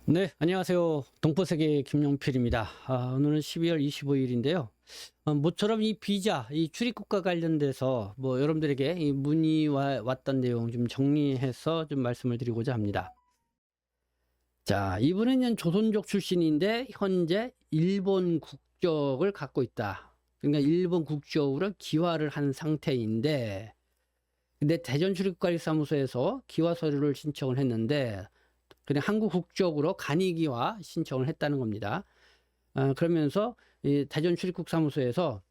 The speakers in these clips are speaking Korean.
네, 안녕하세요. 동포세계 김용필입니다. 오늘은 12월 25일인데요. 모처럼 이 비자, 이 출입국과 관련돼서 여러분들에게 이 문의 왔던 내용 좀 정리해서 좀 말씀을 드리고자 합니다. 자, 이분은 조선족 출신인데 현재 일본 국적을 갖고 있다. 그러니까 일본 국적으로 기화를 한 상태인데, 근데 대전 출입국관리사무소에서 기화 서류를 신청을 했는데 그냥 한국 국적으로 간이기화 신청을 했다는 겁니다. 그러면서 이 대전 출입국 사무소에서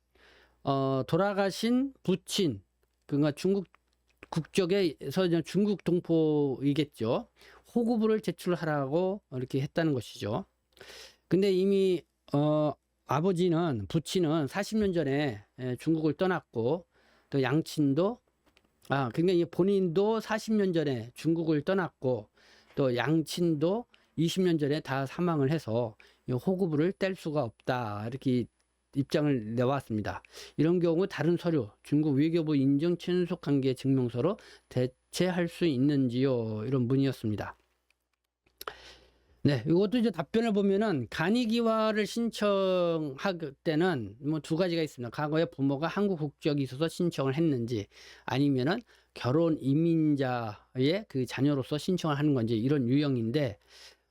돌아가신 부친, 그러니까 중국 국적에서 중국 동포이겠죠. 호구부를 제출하라고 이렇게 했다는 것이죠. 근데 이미 아버지는 부친은 40년 전에 중국을 떠났고 또 양친도 그러니까 이 본인도 40년 전에 중국을 떠났고 또 양친도 20년 전에 다 사망을 해서 호구부를 뗄 수가 없다 이렇게 입장을 내왔습니다. 이런 경우 다른 서류 중국 외교부 인증 친속 관계 증명서로 대체할 수 있는지요? 이런 문의였습니다. 네, 이것도 이제 답변을 보면은 간이기화를 신청할 때는 두 가지가 있습니다. 과거에 부모가 한국 국적이 있어서 신청을 했는지 아니면은 결혼 이민자의 그 자녀로서 신청을 하는 건지 이런 유형인데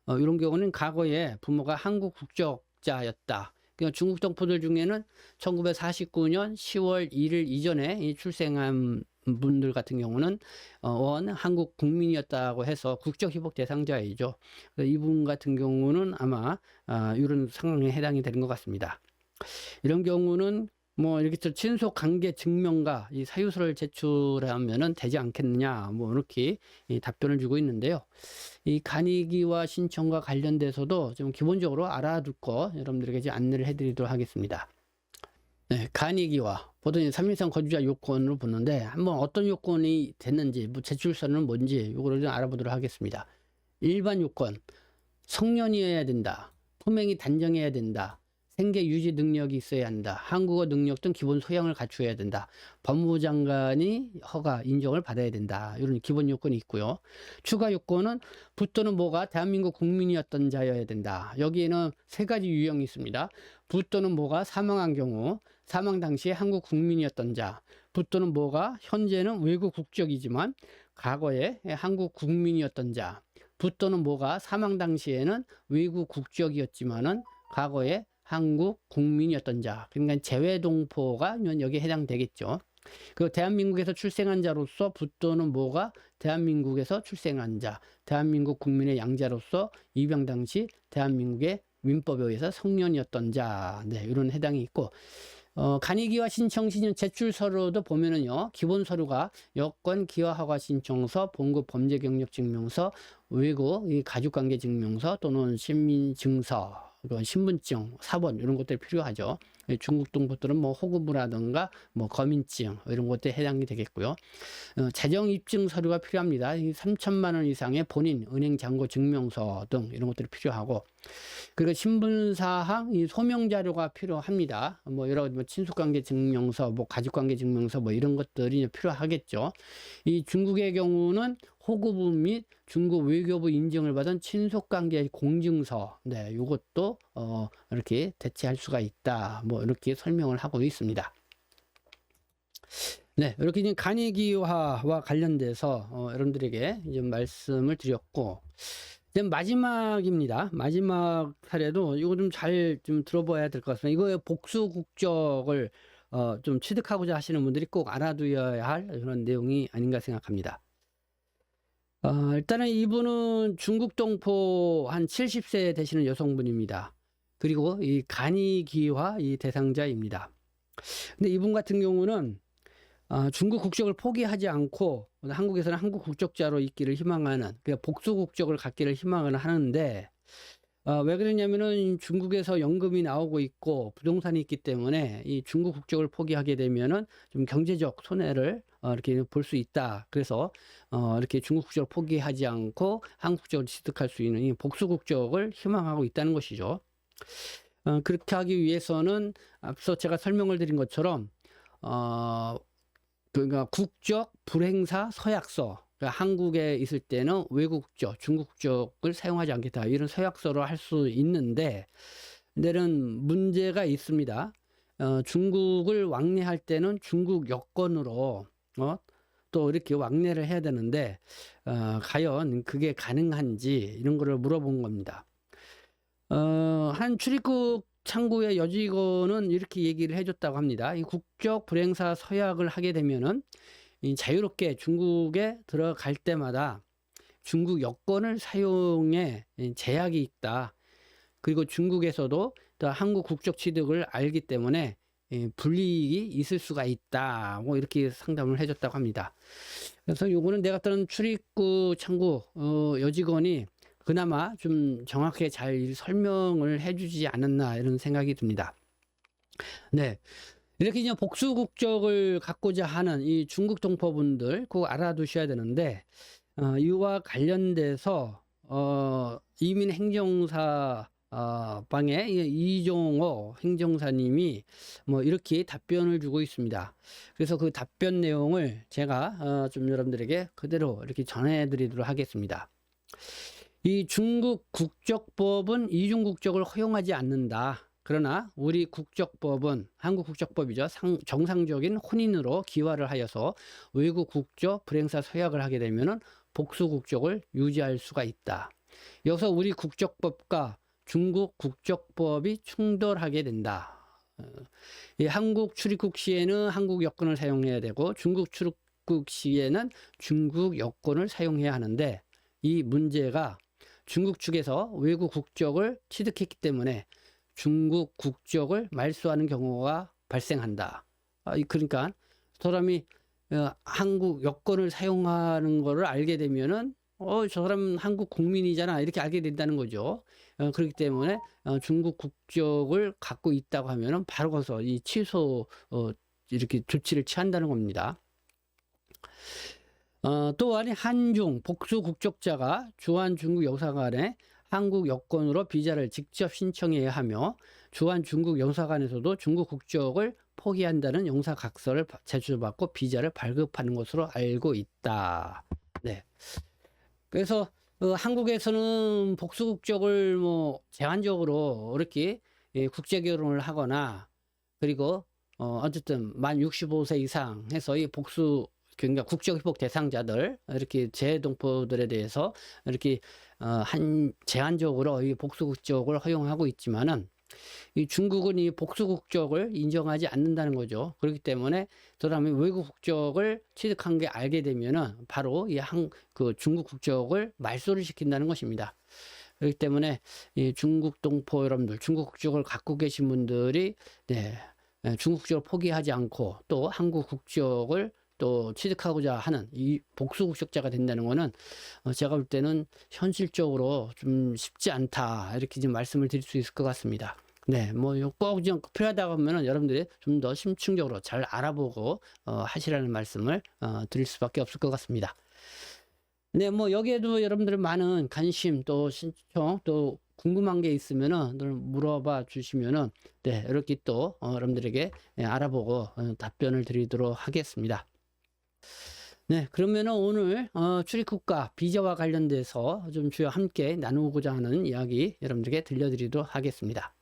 이런 경우는 과거에 부모가 한국 국적자였다. 그러니까 중국 동포들 중에는 1949년 10월 1일 이전에 출생한 분들 같은 경우는 원 한국 국민이었다고 해서 국적 회복 대상자이죠. 이분 같은 경우는 아마 이런 상황에 해당이 되는 것 같습니다. 이런 경우는 이렇게 친속 관계 증명과 이 사유서를 제출하면은 되지 않겠느냐 이렇게 답변을 주고 있는데요. 이 간이기화 신청과 관련돼서도 좀 기본적으로 알아두고 여러분들에게 이제 안내를 해드리도록 하겠습니다. 네, 간이기화 보통 3인상 거주자 요건으로 보는데 한번 어떤 요건이 됐는지 제출서는 뭔지 이거를 좀 알아보도록 하겠습니다. 일반 요건 성년이어야 된다. 품행이 단정해야 된다. 생계 유지 능력이 있어야 한다. 한국어 능력 등 기본 소양을 갖추어야 된다. 법무부 장관이 허가 인정을 받아야 된다. 이런 기본 요건이 있고요. 추가 요건은 부 또는 모가 대한민국 국민이었던 자여야 된다. 여기에는 세 가지 유형이 있습니다. 부 또는 모가 사망한 경우 사망 당시에 한국 국민이었던 자, 부 또는 모가 현재는 외국 국적이지만 과거에 한국 국민이었던 자, 부 또는 모가 사망 당시에는 외국 국적이었지만은 과거에 한국 국민이었던 자, 그러니까 재외동포가 여기에 해당되겠죠. 그 대한민국에서 출생한 자로서 부 또는 모가 대한민국에서 출생한 자, 대한민국 국민의 양자로서 입양 당시 대한민국의 민법에 의해서 성년이었던 자, 네, 이런 해당이 있고, 간이기화 신청 시즌 제출 서류도 보면은요, 기본 서류가 여권 기화 허가 신청서, 본국 범죄 경력 증명서, 외국 가족관계 증명서 또는 신민증서, 신분증, 사본 이런 것들이 필요하죠. 중국 동포들은 호구부라든가 거민증 이런 것들에 해당이 되겠고요. 재정 입증 서류가 필요합니다. 3천만 원 이상의 본인 은행 잔고 증명서 등 이런 것들이 필요하고, 그리고 신분사항 소명 자료가 필요합니다. 여러 친속관계 증명서, 가족관계 증명서 이런 것들이 필요하겠죠. 이 중국의 경우는 호구부 및 중국 외교부 인증을 받은 친속관계 공증서, 네, 이것도 이렇게 대체할 수가 있다. 이렇게 설명을 하고 있습니다. 네, 이렇게 간이기화와 관련돼서 여러분들에게 이제 말씀을 드렸고, 이제 마지막입니다. 마지막 사례도 이거 좀 잘 들어봐야 될 것 같습니다. 이거의 복수 국적을 좀 취득하고자 하시는 분들이 꼭 알아두어야 할 그런 내용이 아닌가 생각합니다. 일단은 이분은 중국 동포 한 70세 되시는 여성분입니다. 그리고 이 간이기화 대상자입니다. 근데 이분 같은 경우는 중국 국적을 포기하지 않고 한국에서는 한국 국적자로 있기를 희망하는, 그러니까 복수 국적을 갖기를 희망을 하는데, 왜 그러냐면은 중국에서 연금이 나오고 있고 부동산이 있기 때문에 이 중국 국적을 포기하게 되면은 좀 경제적 손해를 이렇게 볼 수 있다. 그래서 이렇게 중국 국적을 포기하지 않고 한국 국적을 취득할 수 있는 이 복수 국적을 희망하고 있다는 것이죠. 그렇게 하기 위해서는 앞서 제가 설명을 드린 것처럼 그러니까 국적 불행사 서약서, 그러니까 한국에 있을 때는 외국 국적, 중국 국적을 사용하지 않겠다. 이런 서약서로 할 수 있는데, 근데는 문제가 있습니다. 중국을 왕래할 때는 중국 여권으로 또 이렇게 왕래를 해야 되는데, 과연 그게 가능한지 이런 거를 물어본 겁니다. 한 출입국 창구의 여직원은 이렇게 얘기를 해줬다고 합니다. 이 국적 불행사 서약을 하게 되면은 이 자유롭게 중국에 들어갈 때마다 중국 여권을 사용에 제약이 있다. 그리고 중국에서도 또 한국 국적 취득을 알기 때문에 불이익이 있을 수가 있다. 뭐 이렇게 상담을 해줬다고 합니다. 그래서 요거는 내가 따른 출입국 창구 여직원이 그나마 좀 정확하게 잘 설명을 해주지 않았나 이런 생각이 듭니다. 네. 이렇게 이제 복수 국적을 갖고자 하는 이 중국 동포분들 꼭 알아두셔야 되는데, 이와 관련돼서 이민 행정사 방에 이종호 행정사님이 뭐 이렇게 답변을 주고 있습니다. 그래서 그 답변 내용을 제가 좀 여러분들에게 그대로 이렇게 전해드리도록 하겠습니다. 이 중국 국적법은 이중 국적을 허용하지 않는다. 그러나 우리 국적법은 한국 국적법이죠. 정상적인 혼인으로 기화를 하여서 외국 국적 불행사 서약을 하게 되면은 복수 국적을 유지할 수가 있다. 여기서 우리 국적법과 중국 국적법이 충돌하게 된다. 이 한국 출입국 시에는 한국 여권을 사용해야 되고 중국 출입국 시에는 중국 여권을 사용해야 하는데, 이 문제가 중국 측에서 외국 국적을 취득했기 때문에 중국 국적을 말소하는 경우가 발생한다. 그러니까 사람이 한국 여권을 사용하는 것을 알게 되면은 저 사람 한국 국민이잖아 이렇게 알게 된다는 거죠. 그렇기 때문에 중국 국적을 갖고 있다고 하면은 바로 가서 이 취소 이렇게 조치를 취한다는 겁니다. 또한 한중 복수 국적자가 주한 중국 영사관에 한국 여권으로 비자를 직접 신청해야 하며 주한 중국 영사관에서도 중국 국적을 포기한다는 영사각서를 제출받고 비자를 발급하는 것으로 알고 있다. 네. 그래서 한국에서는 복수 국적을 뭐 제한적으로 이렇게 국제 결혼을 하거나, 그리고 어쨌든 만 65세 이상 해서 이 복수, 그러니까 국적 회복 대상자들 이렇게 재동포들에 대해서 이렇게 제한적으로 이 복수 국적을 허용하고 있지만은, 이 중국은 이 복수 국적을 인정하지 않는다는 거죠. 그렇기 때문에 사람이 외국 국적을 취득한 게 알게 되면은 바로 그 중국 국적을 말소를 시킨다는 것입니다. 그렇기 때문에 이 중국 동포 여러분들, 중국 국적을 갖고 계신 분들이 중국 국적을 포기하지 않고 또 한국 국적을 또 취득하고자 하는 이 복수 국적자가 된다는 거는 제가 볼 때는 현실적으로 좀 쉽지 않다, 이렇게 좀 말씀을 드릴 수 있을 것 같습니다. 네, 뭐 꼭 필요하다고 하면은 여러분들이 좀 더 심층적으로 잘 알아보고 하시라는 말씀을 드릴 수밖에 없을 것 같습니다. 네, 뭐 여기에도 여러분들 많은 관심 또 신청 또 궁금한 게 있으면은 물어봐 주시면은 이렇게 또 여러분들에게 알아보고 답변을 드리도록 하겠습니다. 네, 그러면은 오늘 출입국과 비자와 관련돼서 좀 주요 함께 나누고자 하는 이야기 여러분들에게 들려드리도록 하겠습니다.